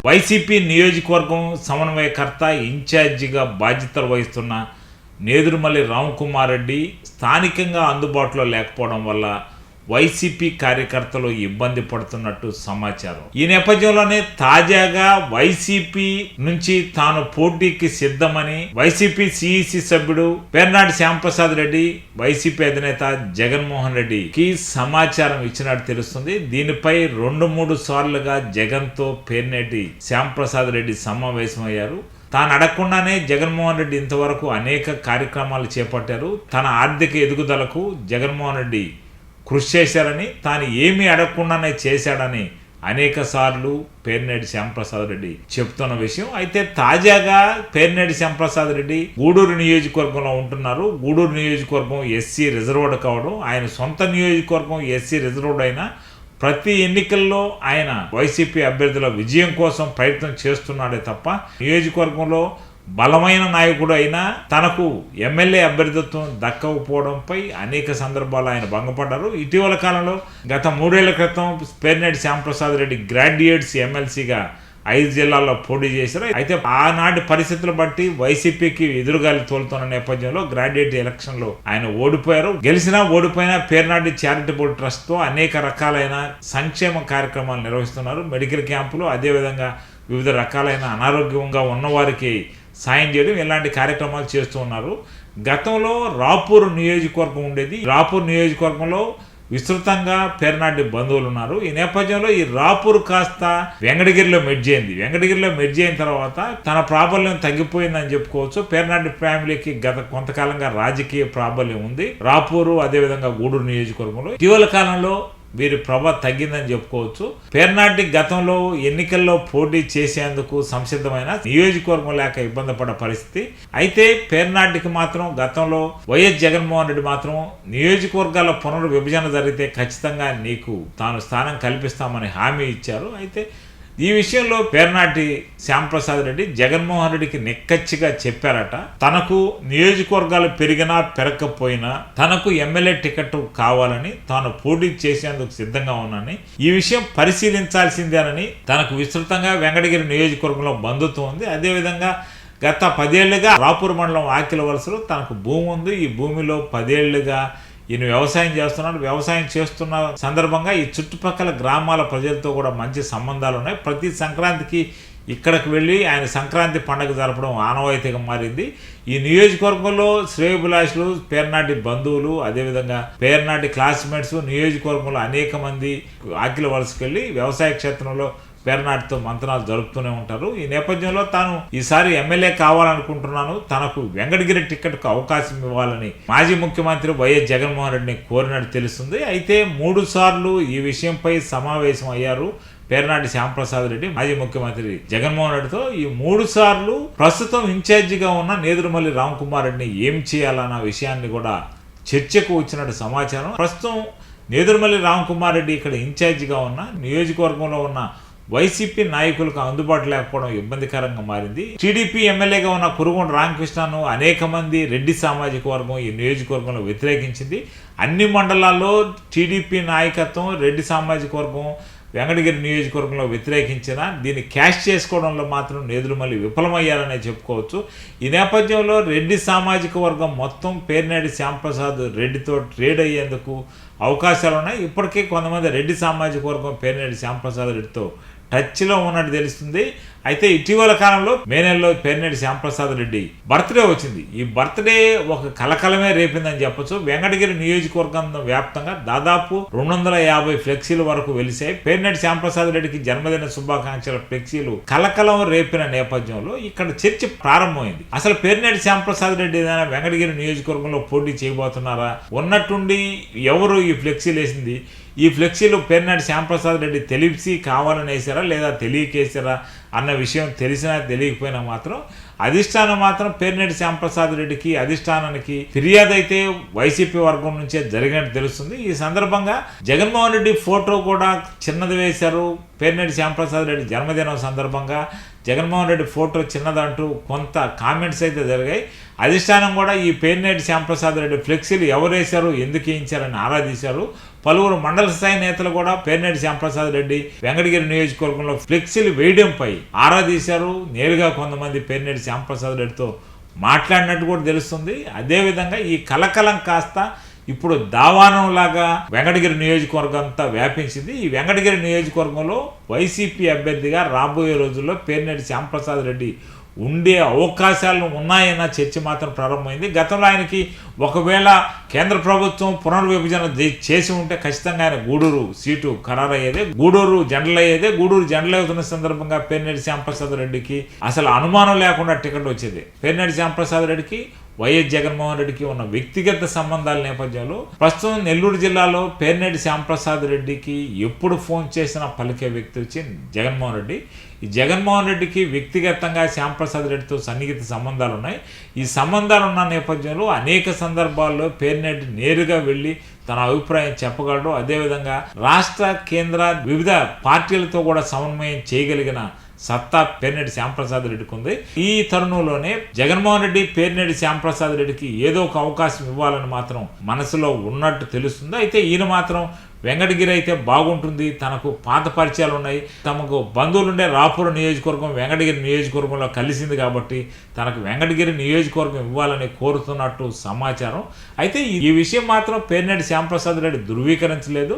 YCP నియోజకవర్గం సమన్వయకర్త ఇన్ఛార్జిగా బాధ్యతలు వహిస్తున్న నేదురుమల్లి రామ్కుమార్ రెడ్డి స్థానికంగా అందుబాటులో లేకపోవడం వల్ల వైసీపీ కార్యకర్తలు ఇబ్బంది పడుతున్నట్టు సమాచారం. ఈ నేపథ్యంలోనే తాజాగా వైసీపీ నుంచి తాను పోటీకి సిద్ధమని వైసీపీ సిఇసి సభ్యుడు పేర్నాటి శ్యాంప్రసాద్ రెడ్డి వైసీపీ అధినేత జగన్మోహన్ రెడ్డికి సమాచారం ఇచ్చినట్టు తెలుస్తుంది. దీనిపై 2-3 సార్లుగా జగన్తో పేర్నేటి శ్యాంప్రసాద్ రెడ్డి సమావేశమయ్యారు. తాను అడగకుండానే జగన్మోహన్ రెడ్డి ఇంతవరకు అనేక కార్యక్రమాలు చేపట్టారు. తన ఆర్థిక ఎదుగుదలకు జగన్మోహన్ రెడ్డి కృషి చేశారని, తాను ఏమీ అడగకుండానే చేశాడని అనేక సార్లు పేర్నేటి శ్యాంప్రసాద్ రెడ్డి చెప్తున్న విషయం. అయితే తాజాగా పేర్నేటి శ్యాంప్రసాద్ రెడ్డి గూడూరు నియోజకవర్గంలో ఉంటున్నారు. గూడూరు నియోజకవర్గం ఎస్సీ రిజర్వ్డ్ కావడం, ఆయన సొంత నియోజకవర్గం ఎస్సీ రిజర్వ్డ్ అయినా ప్రతి ఎన్నికల్లో ఆయన వైసీపీ అభ్యర్థుల విజయం కోసం ప్రయత్నం చేస్తున్నాడే తప్ప నియోజకవర్గంలో బలమైన నాయకుడు అయినా తనకు ఎమ్మెల్యే అభ్యర్థిత్వం దక్కకపోవడంపై అనేక సందర్భాలు ఆయన భంగపడ్డారు. ఇటీవల కాలంలో గత 3 ఏళ్ల క్రితం పేర్నేటి శ్యాంప్రసాద్ రెడ్డి గ్రాడ్యుయేట్స్ ఎమ్మెల్సీగా 5 జిల్లాల్లో పోటీ చేశారు. అయితే ఆనాటి పరిస్థితులు బట్టి వైసీపీకి ఎదురుగాలి తోలుతున్న నేపథ్యంలో గ్రాడ్యుయేట్ ఎలక్షన్లో ఆయన ఓడిపోయారు. గెలిచినా ఓడిపోయినా పేర్నాటి చారిటబుల్ ట్రస్ట్ తో అనేక రకాలైన సంక్షేమ కార్యక్రమాలు నిర్వహిస్తున్నారు. మెడికల్ క్యాంపులు, అదేవిధంగా వివిధ రకాలైన అనారోగ్యంగా ఉన్నవారికి సాయం చేయడం, ఇలాంటి కార్యక్రమాలు చేస్తూ ఉన్నారు. గతంలో రాపూర్ నియోజకవర్గం ఉండేది. రాపూర్ నియోజకవర్గంలో విస్తృతంగా పేర్నాటి బంధువులు ఉన్నారు. ఈ నేపథ్యంలో ఈ రాపూర్ కాస్త వెంకటగిరిలో మెర్జ్ అయింది. వెంకటగిరిలో మెర్జ్ అయిన తర్వాత తన ప్రాబల్యం తగ్గిపోయిందని చెప్పుకోవచ్చు. పేర్నాటి ఫ్యామిలీకి గత కొంతకాలంగా రాజకీయ ప్రాబల్యం ఉంది రాపూరు, అదేవిధంగా గూడూరు నియోజకవర్గంలో. ఇటీవల కాలంలో వీరి ప్రభ తగ్గిందని చెప్పుకోవచ్చు. పేర్నాటి గతంలో ఎన్నికల్లో పోటీ చేసేందుకు సంసిద్ధమైన నియోజకవర్గం లేక ఇబ్బంది పడ్డ పరిస్థితి. అయితే పేర్నాటికి మాత్రం గతంలో వైఎస్ జగన్మోహన్ రెడ్డి మాత్రం నియోజకవర్గాల పునర్విభజన జరిగితే ఖచ్చితంగా నీకు తాను స్థానం కల్పిస్తామని హామీ ఇచ్చారు. అయితే ఈ విషయంలో పేర్నాటి శ్యాంప్రసాద్ రెడ్డి జగన్మోహన్ రెడ్డికి నిక్కచ్చిగా చెప్పారట, తనకు నియోజకవర్గాలు పెరిగినా పెరగకపోయినా తనకు ఎమ్మెల్యే టికెట్ కావాలని, తాను పోటీ చేసేందుకు సిద్ధంగా ఉన్నానని, ఈ విషయం పరిశీలించాల్సిందేనని, తనకు విస్తృతంగా వెంకటగిరి నియోజకవర్గంలో బంధుత్వం ఉంది. అదేవిధంగా గత 10 ఏళ్లుగా రాపూర్ మండలం ఆకిల వలసలో తనకు భూమి ఉంది. ఈ భూమిలో 10 ఏళ్లుగా ఈయన వ్యవసాయం చేస్తున్నాడు. వ్యవసాయం చేస్తున్న సందర్భంగా ఈ చుట్టుపక్కల గ్రామాల ప్రజలతో కూడా మంచి సంబంధాలు ఉన్నాయి. ప్రతి సంక్రాంతికి ఇక్కడికి వెళ్ళి ఆయన సంక్రాంతి పండుగ జరపడం ఆనవాయితీగా మారింది. ఈ నియోజకవర్గంలో శ్రేయోభిలాషులు, పేర్నాటి బంధువులు, అదేవిధంగా పేర్నాటి క్లాస్మేట్స్ నియోజకవర్గంలో అనేక మంది ఆకిల వలసకి వెళ్ళి వ్యవసాయ క్షేత్రంలో పేర్నాటితో మంత్రాలు జరుపుతూనే ఉంటారు. ఈ నేపథ్యంలో తాను ఈసారి ఎమ్మెల్యే కావాలనుకుంటున్నాను, తనకు వెంకటగిరి టికెట్కు అవకాశం ఇవ్వాలని మాజీ ముఖ్యమంత్రి వైఎస్ జగన్మోహన్ రెడ్డిని కోరినట్టు తెలుస్తుంది. అయితే 3 సార్లు ఈ విషయంపై సమావేశం అయ్యారు పేర్నాటి శ్యాంప్రసాద్ రెడ్డి మాజీ ముఖ్యమంత్రి జగన్మోహన్ రెడ్డితో. ఈ 3 సార్లు ప్రస్తుతం ఇన్ఛార్జిగా ఉన్న నేదురుమల్లి రామ్కుమార్ రెడ్డిని ఏం చేయాలన్న విషయాన్ని కూడా చర్చకు వచ్చినట్టు సమాచారం. ప్రస్తుతం నేదురుమల్లి రామ్కుమార్ రెడ్డి ఇక్కడ ఇన్ఛార్జిగా ఉన్న నియోజకవర్గంలో ఉన్న వైసీపీ నాయకులకు అందుబాటు లేకపోవడం ఇబ్బందికరంగా మారింది. టీడీపీ ఎమ్మెల్యేగా ఉన్న కురుగొండ రామకృష్ణను అనేక మంది రెడ్డి సామాజిక వర్గం ఈ నియోజకవర్గంలో వ్యతిరేకించింది. అన్ని మండలాల్లో టీడీపీ నాయకత్వం రెడ్డి సామాజిక వర్గం వెంకటగిరి నియోజకవర్గంలో వ్యతిరేకించిన దీన్ని క్యాష్ చేసుకోవడంలో మాత్రం నేదురుమల్లి విఫలమయ్యారనే చెప్పుకోవచ్చు. ఈ నేపథ్యంలో రెడ్డి సామాజిక వర్గం మొత్తం పేర్నేటి శ్యాంప్రసాద్ రెడ్డితో ట్రేడ్ అయ్యేందుకు అవకాశాలు ఉన్నాయి. ఇప్పటికే కొంతమంది రెడ్డి సామాజిక వర్గం పేర్నేటి శ్యాంప్రసాద్ రెడ్డితో టచ్లో ఉన్నట్టు తెలుస్తుంది. అయితే ఇటీవల కాలంలో మే నెలలో పేర్నేటి శ్యాంప్రసాద్ రెడ్డి బర్త్డే వచ్చింది. ఈ బర్త్డే ఒక కలకలమే రేపిందని చెప్పొచ్చు. వెంకటగిరి నియోజకవర్గం వ్యాప్తంగా దాదాపు 250 ఫ్లెక్సీల వరకు వెలిసాయి. పేర్నేటి శ్యాంప్రసాద్ రెడ్డికి జన్మదిన శుభాకాంక్షల ఫ్లెక్సీలు కలకలం రేపిన నేపథ్యంలో ఇక్కడ చర్చ ప్రారంభమైంది. అసలు పేర్నేటి శ్యాంప్రసాద్ రెడ్డి ఏదైనా వెంకటగిరి నియోజకవర్గంలో పోటీ చేయబోతున్నారా, ఉన్నట్టుండి ఎవరు ఈ ఫ్లెక్సీలు వేసింది, ఈ ఫ్లెక్సీలు పేర్నాటి శ్యాంప్రసాద్ రెడ్డి తెలిసి కావాలని వేసారా లేదా తెలియకేసారా అన్న విషయం తెలిసినా తెలియకపోయినా మాత్రం అధిష్టానం మాత్రం పేర్నేటి శ్యాంప్రసాద్ రెడ్డికి అధిష్టానానికి ఫిర్యాదు అయితే వైసీపీ వర్గం నుంచే జరిగినట్టు తెలుస్తుంది. ఈ సందర్భంగా జగన్మోహన్ రెడ్డి ఫోటో కూడా చిన్నది వేశారు. పేర్నేటి శ్యాంప్రసాద్ రెడ్డి జన్మదినం సందర్భంగా జగన్మోహన్ రెడ్డి ఫోటో చిన్నదంటూ కొంత కామెంట్స్ అయితే జరిగాయి. అధిష్టానం కూడా ఈ పేర్నేటి శ్యాంప్రసాద్ రెడ్డి ఫ్లెక్సీలు ఎవరు వేశారు, ఎందుకు వేయించారని ఆరాధించారు. పలువురు మండల స్థాయి నేతలు కూడా పేర్నేటి శ్యాంప్రసాద్ రెడ్డి వెంకటగిరి నియోజకవర్గంలో ఫ్లెక్సీలు వేయడంపై ఆరా తీశారు. నేరుగా కొంతమంది పేర్నేటి శ్యాంప్రసాద్ రెడ్డితో మాట్లాడినట్టు కూడా తెలుస్తుంది. అదేవిధంగా ఈ కలకలం కాస్త ఇప్పుడు దావానంలాగా వెంకటగిరి నియోజకవర్గం అంతా వ్యాపించింది. ఈ వెంకటగిరి నియోజకవర్గంలో వైసీపీ అభ్యర్థిగా రాబోయే రోజుల్లో పేర్నేటి శ్యాంప్రసాద్ రెడ్డి ఉండే అవకాశాలు ఉన్నాయన్న చర్చ మాత్రం ప్రారంభమైంది. గతంలో ఆయనకి ఒకవేళ కేంద్ర ప్రభుత్వం పునర్విభజన చేసి ఉంటే ఖచ్చితంగా ఆయన గూడూరు సీటు ఖరారయ్యేదే, గూడూరు జనరల్ అయ్యేదే. గూడూరు జనరల్ అవుతున్న సందర్భంగా పేర్నేటి శ్యాంప్రసాద్ రెడ్డికి అసలు అనుమానం లేకుండా టికెట్ వచ్చేది. పేర్నేటి శ్యాంప్రసాద్ రెడ్డికి వైఎస్ జగన్మోహన్ రెడ్డికి ఉన్న వ్యక్తిగత సంబంధాల నేపథ్యంలో ప్రస్తుతం నెల్లూరు జిల్లాలో పేర్నేటి శ్యాంప్రసాద్ రెడ్డికి ఎప్పుడు ఫోన్ చేసినా పలికే వ్యక్తి వచ్చి జగన్మోహన్ రెడ్డి. ఈ జగన్మోహన్ రెడ్డికి వ్యక్తిగతంగా శ్యాంప్రసాద్ రెడ్డితో సన్నిహిత సంబంధాలు ఉన్నాయి. ఈ సంబంధాలు ఉన్న నేపథ్యంలో అనేక సందర్భాల్లో పేర్నేటి నేరుగా వెళ్ళి తన అభిప్రాయం చెప్పగలడు. అదేవిధంగా రాష్ట్ర కేంద్ర వివిధ పార్టీలతో కూడా సమన్వయం చేయగలిగిన సత్తా పేర్నేటి శ్యాంప్రసాద్ రెడ్డికి ఉంది. ఈ తరుణంలోనే జగన్మోహన్ రెడ్డి పేర్నేటి శ్యాంప్రసాద్ రెడ్డికి ఏదో ఒక అవకాశం ఇవ్వాలని మాత్రం మనసులో ఉన్నట్టు తెలుస్తుంది. అయితే ఈయన మాత్రం వెంకటగిరి అయితే బాగుంటుంది, తనకు పాత పరిచయాలు ఉన్నాయి, తమకు బంధువులుండే రాపూర్ నియోజకవర్గం వెంకటగిరి నియోజకవర్గంలో కలిసింది కాబట్టి తనకు వెంకటగిరి నియోజకవర్గం ఇవ్వాలని కోరుతున్నట్టు సమాచారం. అయితే ఈ విషయం మాత్రం పేర్నేటి శ్యాంప్రసాద్ రెడ్డి ధృవీకరించలేదు.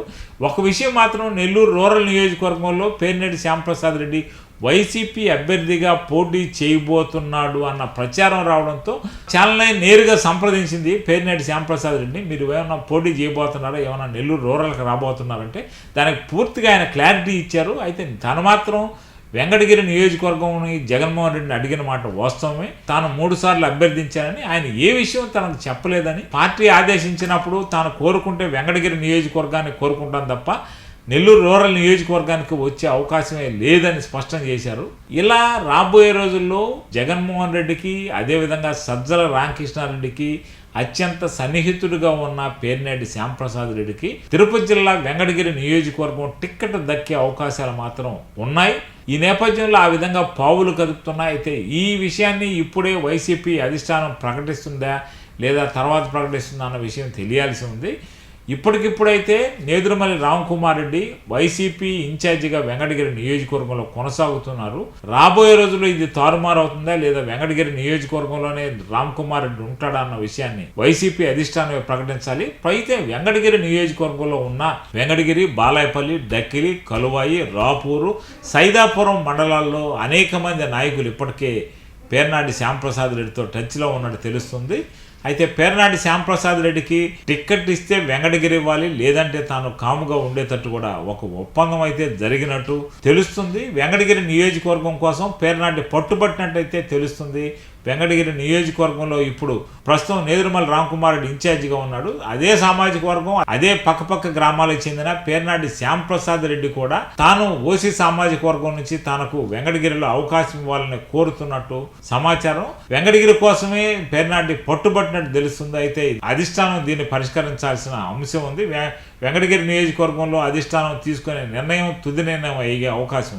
ఒక విషయం మాత్రం నెల్లూరు రూరల్ నియోజకవర్గంలో పేర్నేటి శ్యాంప్రసాద్ రెడ్డి వైసీపీ అభ్యర్థిగా పోటీ చేయబోతున్నాడు అన్న ప్రచారం రావడంతో ఛానల్ నేరుగా సంప్రదించింది పేర్నేటి శ్యాంప్రసాద్ రెడ్డిని. మీరు ఏమైనా పోటీ చేయబోతున్నారా, ఏమైనా నెల్లూరు రూరల్కి రాబోతున్నారంటే దానికి పూర్తిగా ఆయన క్లారిటీ ఇచ్చారు. అయితే తను మాత్రం వెంకటగిరి నియోజకవర్గం జగన్మోహన్ రెడ్డిని అడిగిన మాట వాస్తవమే. తాను 3 సార్లు అభ్యర్థించానని, ఆయన ఏ విషయం తనకు చెప్పలేదని, పార్టీ ఆదేశించినప్పుడు తాను కోరుకుంటే వెంకటగిరి నియోజకవర్గాన్ని కోరుకుంటాను తప్ప నెల్లూరు రూరల్ నియోజకవర్గానికి వచ్చే అవకాశమే లేదని స్పష్టం చేశారు. ఇలా రాబోయే రోజుల్లో జగన్మోహన్ రెడ్డికి అదేవిధంగా సజ్జల రామకృష్ణారెడ్డికి అత్యంత సన్నిహితుడిగా ఉన్న పేర్నేటి శ్యాంప్రసాద్ రెడ్డికి తిరుపతి జిల్లా వెంకటగిరి నియోజకవర్గం టిక్కెట్ దక్కే అవకాశాలు మాత్రం ఉన్నాయి. ఈ నేపథ్యంలో ఆ విధంగా పావులు కదుపుతున్నాయి. అయితే ఈ విషయాన్ని ఇప్పుడే వైసీపీ అధిష్టానం ప్రకటిస్తుందా లేదా తర్వాత ప్రకటిస్తుందా అన్న విషయం తెలియాల్సి ఉంది. ఇప్పటికిప్పుడైతే నేదురుమల్లి రామకుమార్ రెడ్డి వైసీపీ ఇన్ఛార్జిగా వెంకటగిరి నియోజకవర్గంలో కొనసాగుతున్నారు. రాబోయే రోజుల్లో ఇది తారుమారు అవుతుందా లేదా వెంకటగిరి నియోజకవర్గంలోనే రామకుమార్ రెడ్డి ఉంటాడా అన్న విషయాన్ని వైసీపీ అధిష్టానమే ప్రకటించాలి. అయితే వెంకటగిరి నియోజకవర్గంలో ఉన్న వెంకటగిరి, బాలాయపల్లి, డక్కిలి, కలువాయి, రాపూరు, సైదాపురం మండలాల్లో అనేక మంది నాయకులు ఇప్పటికే పేర్నాటి శ్యాంప్రసాద్ రెడ్డితో టచ్లో ఉన్నట్టు తెలుస్తుంది. అయితే పేర్నాటి శ్యాంప్రసాద్ రెడ్డికి టిక్కెట్ ఇస్తే వెంకటగిరి ఇవ్వాలి, లేదంటే తాను కాముగా ఉండేటట్టు కూడా ఒక ఒప్పందం అయితే జరిగినట్టు తెలుస్తుంది. వెంకటగిరి నియోజకవర్గం కోసం పేర్నాటి పట్టుబట్టినట్టయితే తెలుస్తుంది. వెంకటగిరి నియోజకవర్గంలో ఇప్పుడు ప్రస్తుతం నేదురుమల్లి రామకుమార్ రెడ్డి ఇన్ఛార్జిగా ఉన్నాడు. అదే సామాజిక వర్గం, అదే పక్కపక్క గ్రామాలకు చెందిన పేర్నాటి శ్యాంప్రసాద్ రెడ్డి కూడా తాను ఓసీ సామాజిక వర్గం నుంచి తనకు వెంకటగిరిలో అవకాశం ఇవ్వాలని కోరుతున్నట్టు సమాచారం. వెంకటగిరి కోసమే పేర్నాటి పట్టుబట్టినట్టు తెలుస్తుంది. అయితే అధిష్టానం దీన్ని పరిష్కరించాల్సిన అంశం ఉంది. వెంకటగిరి నియోజకవర్గంలో అధిష్టానం తీసుకునే నిర్ణయం తుది నిర్ణయం అయ్యే అవకాశం